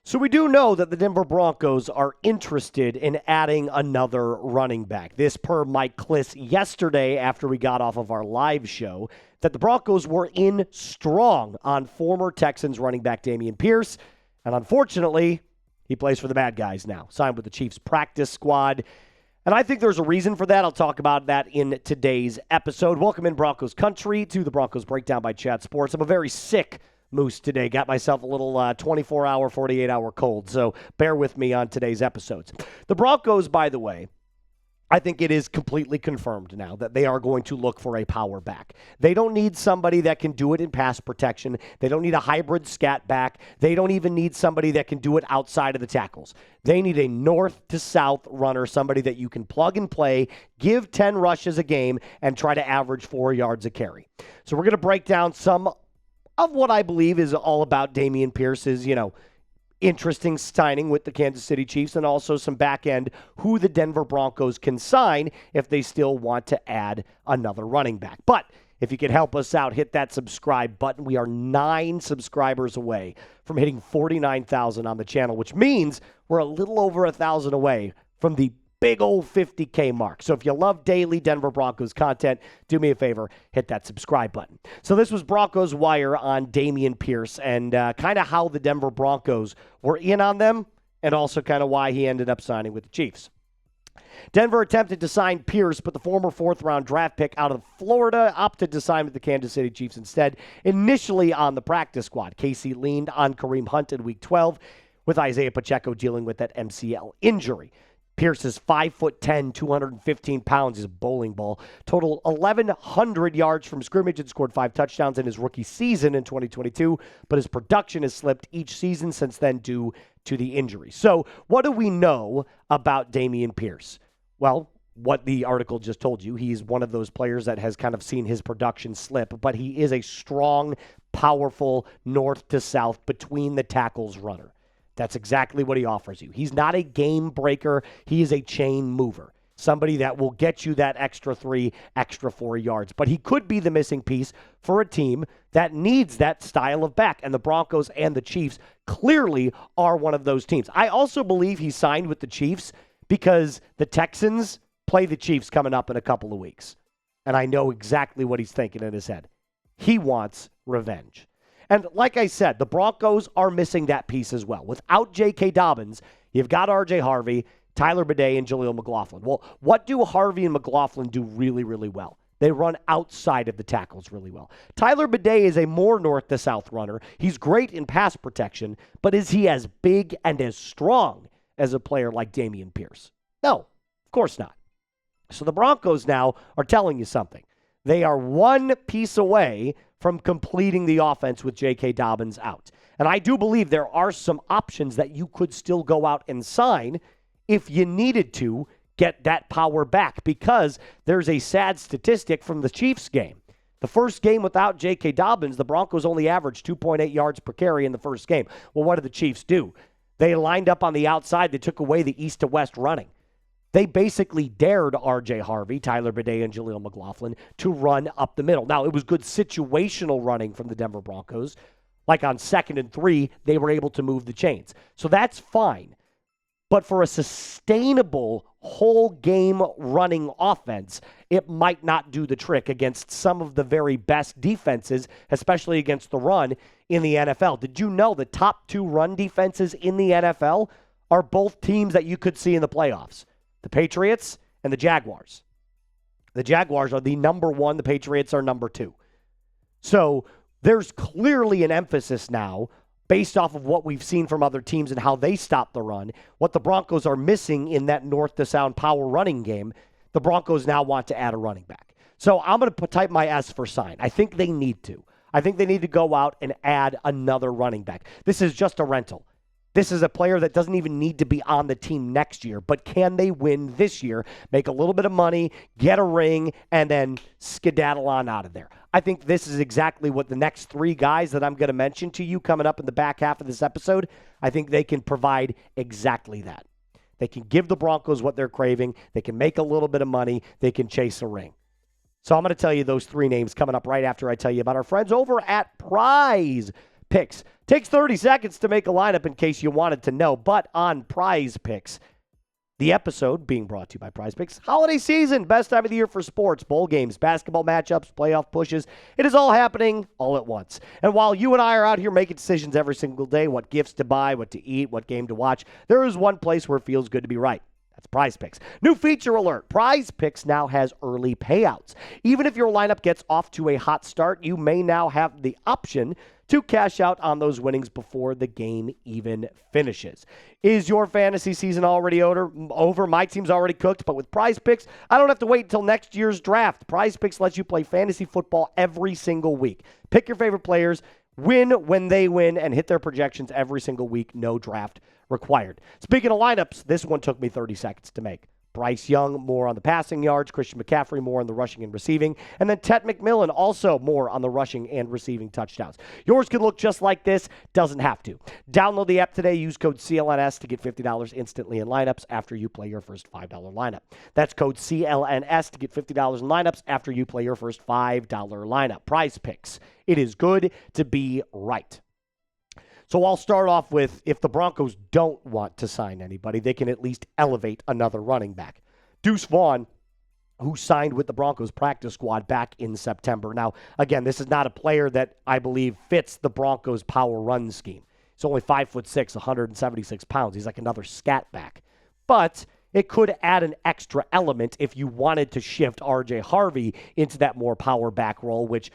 So we do know that the Denver Broncos are interested in adding another running back. This per Mike Kliss yesterday after we got off of our live show, that the Broncos were in strong on former Texans running back Dameon Pierce. And unfortunately, he plays for the bad guys now, signed with the Chiefs practice squad. And I think there's a reason for that. I'll talk about that in today's episode. Welcome in Broncos Country to the Broncos Breakdown by Chat Sports. I'm a very sick moose today. Got myself a little 24-hour, 48-hour cold, so bear with me on today's episodes. The Broncos, by the way, I think it is completely confirmed now that they are going to look for a power back. They don't need somebody that can do it in pass protection. They don't need a hybrid scat back. They don't even need somebody that can do it outside of the tackles. They need a north to south runner, somebody that you can plug and play, give 10 rushes a game, and try to average 4 yards a carry. So we're going to break down some of what I believe is all about Dameon Pierce's, interesting signing with the Kansas City Chiefs, and also some back end who the Denver Broncos can sign if they still want to add another running back. But if you could help us out, hit that subscribe button. We are 9 subscribers away from hitting 49,000 on the channel, which means we're a little over 1,000 away from the big old 50K mark. So if you love daily Denver Broncos content, do me a favor, hit that subscribe button. So this was Broncos Wire on Dameon Pierce and kind of how the Denver Broncos were in on them and also kind of why he ended up signing with the Chiefs. Denver attempted to sign Pierce, but the former 4th-round draft pick out of Florida opted to sign with the Kansas City Chiefs instead, initially on the practice squad. KC leaned on Kareem Hunt in Week 12 with Isiah Pacheco dealing with that MCL injury. Pierce is 5'10", 215 pounds, is a bowling ball. Total 1,100 yards from scrimmage and scored 5 touchdowns in his rookie season in 2022, but his production has slipped each season since then due to the injury. So what do we know about Dameon Pierce? Well, what the article just told you, he's one of those players that has kind of seen his production slip, but he is a strong, powerful, north to south, between the tackles runner. That's exactly what he offers you. He's not a game breaker. He is a chain mover, somebody that will get you that extra 3, extra 4 yards. But he could be the missing piece for a team that needs that style of back, and the Broncos and the Chiefs clearly are one of those teams. I also believe he signed with the Chiefs because the Texans play the Chiefs coming up in a couple of weeks, and I know exactly what he's thinking in his head. He wants revenge. And like I said, the Broncos are missing that piece as well. Without J.K. Dobbins, you've got R.J. Harvey, Tyler Bidet, and Jaleel McLaughlin. Well, what do Harvey and McLaughlin do really, really well? They run outside of the tackles really well. Tyler Bidet is a more north-to-south runner. He's great in pass protection, but is he as big and as strong as a player like Dameon Pierce? No, of course not. So the Broncos now are telling you something. They are one piece away from completing the offense with J.K. Dobbins out. And I do believe there are some options that you could still go out and sign if you needed to get that power back, because there's a sad statistic from the Chiefs game. The first game without J.K. Dobbins, the Broncos only averaged 2.8 yards per carry in the first game. Well, what did the Chiefs do? They lined up on the outside. They took away the east to west running. They basically dared R.J. Harvey, Tyler Bidet, and Jaleel McLaughlin to run up the middle. Now, it was good situational running from the Denver Broncos. Like on 2nd and 3, they were able to move the chains. So that's fine. But for a sustainable whole game running offense, it might not do the trick against some of the very best defenses, especially against the run in the NFL. Did you know the top 2 run defenses in the NFL are both teams that you could see in the playoffs? The Patriots and the Jaguars. The Jaguars are the number 1. The Patriots are number 2. So there's clearly an emphasis now, based off of what we've seen from other teams and how they stop the run, what the Broncos are missing in that north-to-south power running game. The Broncos now want to add a running back. So I'm going to type my S for sign. I think they need to. I think they need to go out and add another running back. This is just a rental. This is a player that doesn't even need to be on the team next year, but can they win this year, make a little bit of money, get a ring, and then skedaddle on out of there? I think this is exactly what the next 3 guys that I'm going to mention to you coming up in the back half of this episode, I think they can provide exactly that. They can give the Broncos what they're craving. They can make a little bit of money. They can chase a ring. So I'm going to tell you those 3 names coming up right after I tell you about our friends over at Prize Picks. Takes 30 seconds to make a lineup in case you wanted to know, but on Prize Picks, the episode being brought to you by Prize Picks. Holiday season, best time of the year for sports, bowl games, basketball matchups, playoff pushes. It is all happening all at once. And while you and I are out here making decisions every single day, what gifts to buy, what to eat, what game to watch, there is one place where it feels good to be right. That's Prize Picks. New feature alert. Prize Picks now has early payouts. Even if your lineup gets off to a hot start, you may now have the option to cash out on those winnings before the game even finishes. Is your fantasy season already over? My team's already cooked, but with Prize Picks, I don't have to wait until next year's draft. Prize Picks lets you play fantasy football every single week. Pick your favorite players, win when they win, and hit their projections every single week. No draft required. Speaking of lineups, this one took me 30 seconds to make. Bryce Young, more on the passing yards. Christian McCaffrey, more on the rushing and receiving. And then Ted McMillan, also more on the rushing and receiving touchdowns. Yours could look just like this. Doesn't have to. Download the app today. Use code CLNS to get $50 instantly in lineups after you play your first $5 lineup. That's code CLNS to get $50 in lineups after you play your first $5 lineup. Prize Picks. It is good to be right. So I'll start off with, if the Broncos don't want to sign anybody, they can at least elevate another running back. Deuce Vaughn, who signed with the Broncos practice squad back in September. Now, again, this is not a player that I believe fits the Broncos power run scheme. He's only 5'6", 176 pounds. He's like another scat back. But it could add an extra element if you wanted to shift R.J. Harvey into that more power back role, which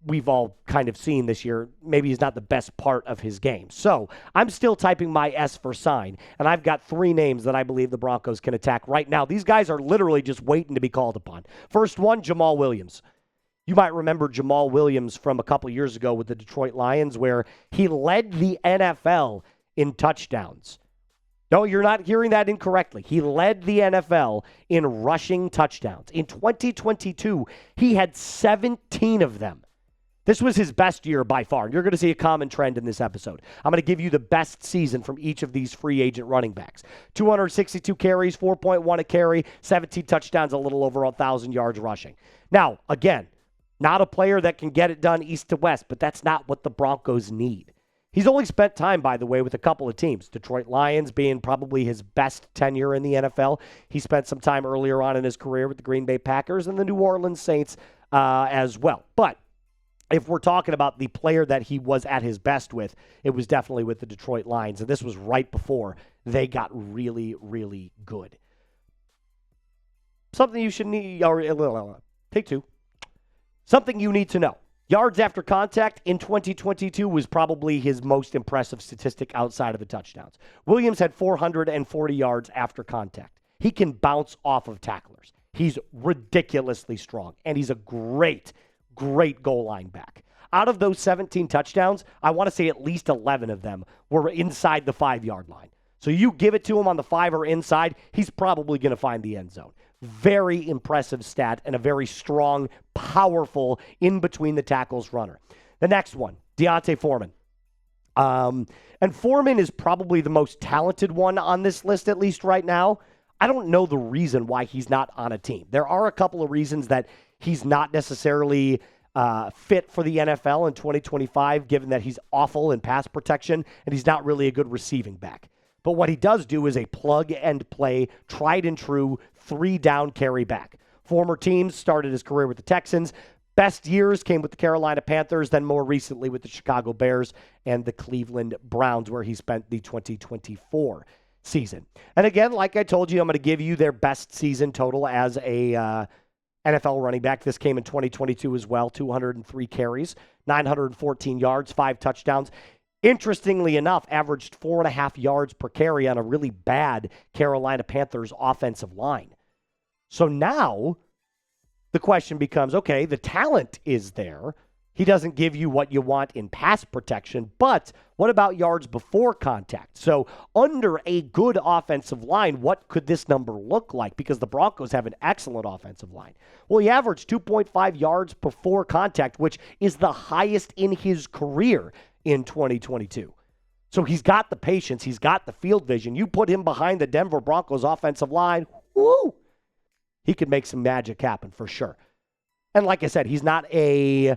we've all kind of seen this year. Maybe he's not the best part of his game. So I'm still typing my S for sign, and I've got 3 names that I believe the Broncos can attack right now. These guys are literally just waiting to be called upon. First one, Jamal Williams. You might remember Jamal Williams from a couple years ago with the Detroit Lions, where he led the NFL in touchdowns. No, you're not hearing that incorrectly. He led the NFL in rushing touchdowns. In 2022, he had 17 of them. This was his best year by far. You're going to see a common trend in this episode. I'm going to give you the best season from each of these free agent running backs. 262 carries, 4.1 a carry, 17 touchdowns, a little over 1,000 yards rushing. Now, again, not a player that can get it done east to west, but that's not what the Broncos need. He's only spent time, by the way, with a couple of teams. Detroit Lions being probably his best tenure in the NFL. He spent some time earlier on in his career with the Green Bay Packers and the New Orleans Saints as well. But if we're talking about the player that he was at his best with, it was definitely with the Detroit Lions. And this was right before they got really, really good. Something you should need, take 2. Something you need to know. Yards after contact in 2022 was probably his most impressive statistic outside of the touchdowns. Williams had 440 yards after contact. He can bounce off of tacklers. He's ridiculously strong, and he's a great goal line back. Out of those 17 touchdowns, I want to say at least 11 of them were inside the 5-yard line. So you give it to him on the 5 or inside, he's probably going to find the end zone. Very impressive stat and a very strong, powerful, in-between the tackles runner. The next one, D'Onta Foreman. And Foreman is probably the most talented one on this list, at least right now. I don't know the reason why he's not on a team. There are a couple of reasons that he's not necessarily fit for the NFL in 2025, given that he's awful in pass protection and he's not really a good receiving back. But what he does do is a plug-and-play, tried-and-true, 3-down carry back. Former teams started his career with the Texans. Best years came with the Carolina Panthers, then more recently with the Chicago Bears and the Cleveland Browns, where he spent the 2024 season. And again, like I told you, I'm going to give you their best season total as a NFL running back. This came in 2022 as well, 203 carries, 914 yards, 5 touchdowns. Interestingly enough, averaged 4.5 yards per carry on a really bad Carolina Panthers offensive line. So now the question becomes, okay, the talent is there. He doesn't give you what you want in pass protection, but what about yards before contact? So under a good offensive line, what could this number look like? Because the Broncos have an excellent offensive line. Well, he averaged 2.5 yards before contact, which is the highest in his career in 2022. So he's got the patience. He's got the field vision. You put him behind the Denver Broncos offensive line, woo, he could make some magic happen for sure. And like I said, he's not a,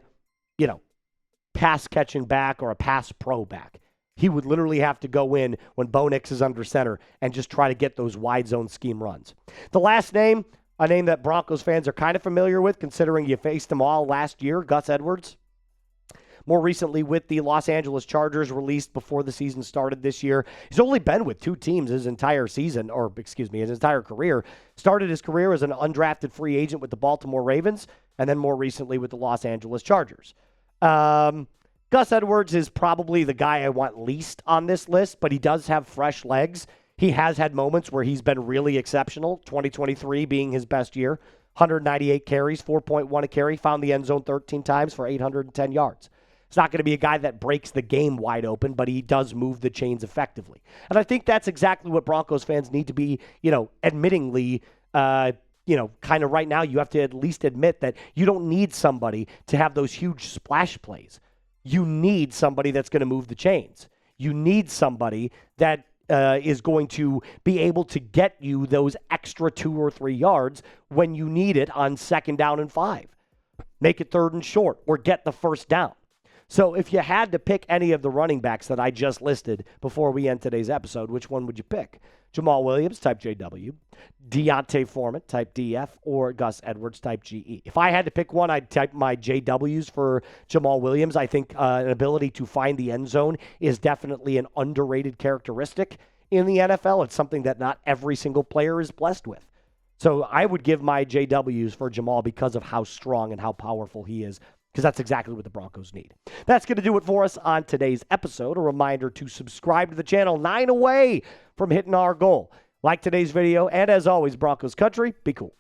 pass-catching back or a pass-pro back. He would literally have to go in when Bo Nix is under center and just try to get those wide zone scheme runs. The last name, a name that Broncos fans are kind of familiar with, considering you faced them all last year, Gus Edwards. More recently with the Los Angeles Chargers, released before the season started this year. He's only been with 2 teams his entire season, or excuse me, his entire career. Started his career as an undrafted free agent with the Baltimore Ravens, and then more recently with the Los Angeles Chargers. Gus Edwards is probably the guy I want least on this list, but he does have fresh legs. He has had moments where he's been really exceptional, 2023 being his best year. 198 carries, 4.1 a carry, found the end zone 13 times for 810 yards. It's not going to be a guy that breaks the game wide open, but he does move the chains effectively. And I think that's exactly what Broncos fans need to be, admittingly, kind of right now, you have to at least admit that you don't need somebody to have those huge splash plays. You need somebody that's going to move the chains. You need somebody that is going to be able to get you those extra 2 or 3 yards when you need it on 2nd down and 5. Make it 3rd and short or get the first down. So if you had to pick any of the running backs that I just listed before we end today's episode, which one would you pick? Jamal Williams, type JW, Foreman, type DF, or Gus Edwards, type GE. If I had to pick one, I'd type my JWs for Jamal Williams. I think an ability to find the end zone is definitely an underrated characteristic in the NFL. It's something that not every single player is blessed with. So I would give my JWs for Jamal because of how strong and how powerful he is, because that's exactly what the Broncos need. That's going to do it for us on today's episode. A reminder to subscribe to the channel, 9 away from hitting our goal. Like today's video, and as always, Broncos Country, be cool.